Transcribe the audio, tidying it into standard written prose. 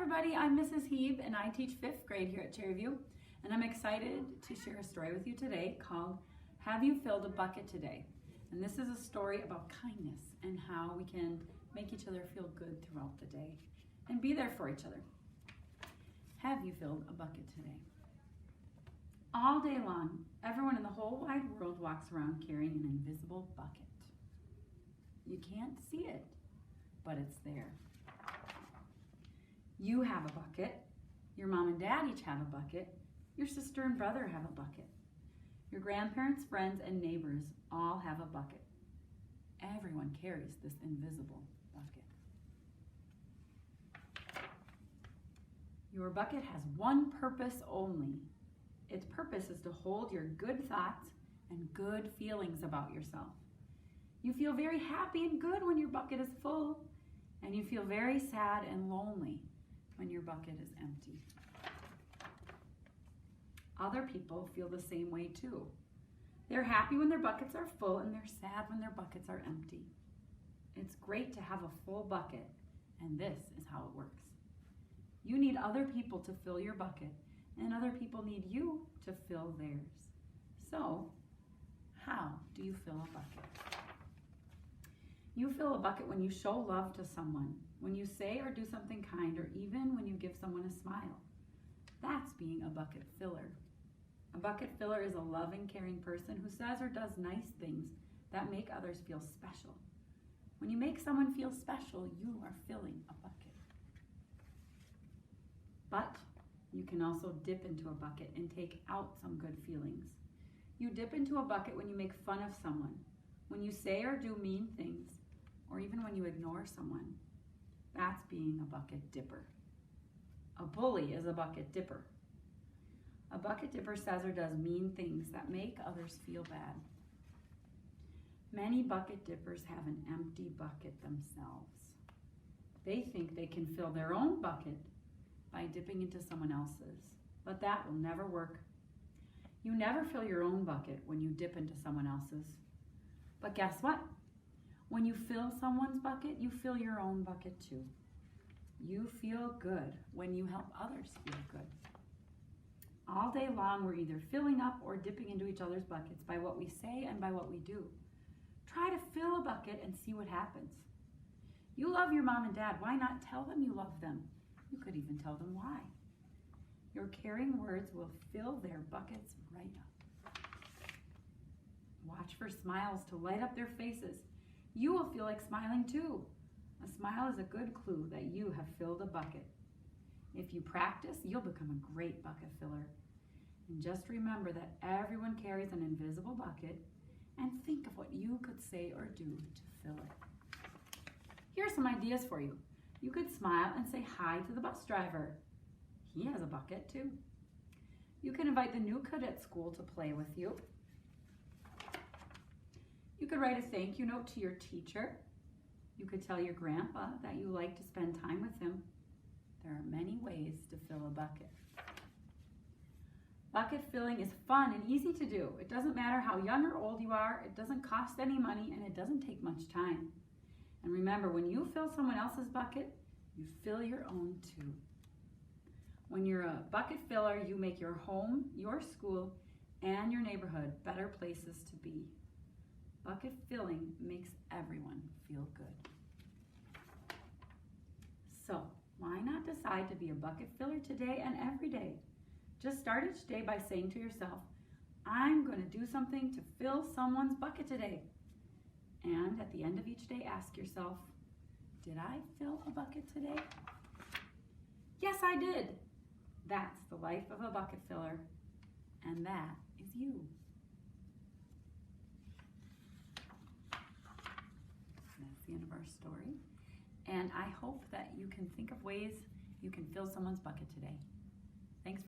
everybody, I'm Mrs. Hieb and I teach 5th grade here at Cherryview, and I'm excited to share a story with you today called Have You Filled a Bucket Today? And this is a story about kindness and how we can make each other feel good throughout the day and be there for each other. Have you filled a bucket today? All day long, everyone in the whole wide world walks around carrying an invisible bucket. You can't see it, but it's there. You have a bucket. Your mom and dad each have a bucket. Your sister and brother have a bucket. Your grandparents, friends, and neighbors all have a bucket. Everyone carries this invisible bucket. Your bucket has one purpose only. Its purpose is to hold your good thoughts and good feelings about yourself. You feel very happy and good when your bucket is full, and you feel very sad and lonely when your bucket is empty. Other people feel the same way too. They're happy when their buckets are full and they're sad when their buckets are empty. It's great to have a full bucket, and this is how it works. You need other people to fill your bucket, and other people need you to fill theirs. So, how do you fill a bucket? You fill a bucket when you show love to someone, when you say or do something kind, or even when you give someone a smile. That's being a bucket filler. A bucket filler is a loving, caring person who says or does nice things that make others feel special. When you make someone feel special, you are filling a bucket. But you can also dip into a bucket and take out some good feelings. You dip into a bucket when you make fun of someone, when you say or do mean things, or even when you ignore someone. That's being a bucket dipper. A bully is a bucket dipper. A bucket dipper says or does mean things that make others feel bad. Many bucket dippers have an empty bucket themselves. They think they can fill their own bucket by dipping into someone else's, but that will never work. You never fill your own bucket when you dip into someone else's. But guess what? When you fill someone's bucket, you fill your own bucket too. You feel good when you help others feel good. All day long, we're either filling up or dipping into each other's buckets by what we say and by what we do. Try to fill a bucket and see what happens. You love your mom and dad. Why not tell them you love them? You could even tell them why. Your caring words will fill their buckets right up. Watch for smiles to light up their faces. You will feel like smiling too. A smile is a good clue that you have filled a bucket. If you practice, you'll become a great bucket filler. And just remember that everyone carries an invisible bucket, and think of what you could say or do to fill it. Here are some ideas for you. You could smile and say hi to the bus driver. He has a bucket too. You can invite the new kid at school to play with you. You could write a thank you note to your teacher. You could tell your grandpa that you like to spend time with him. There are many ways to fill a bucket. Bucket filling is fun and easy to do. It doesn't matter how young or old you are, it doesn't cost any money, and it doesn't take much time. And remember, when you fill someone else's bucket, you fill your own too. When you're a bucket filler, you make your home, your school, and your neighborhood better places to be. Bucket filling makes everyone feel good. So, why not decide to be a bucket filler today and every day? Just start each day by saying to yourself, I'm going to do something to fill someone's bucket today. And at the end of each day, ask yourself, did I fill a bucket today? Yes, I did. That's the life of a bucket filler, and that is you. That's the end of our story. And I hope that you can think of ways you can fill someone's bucket today.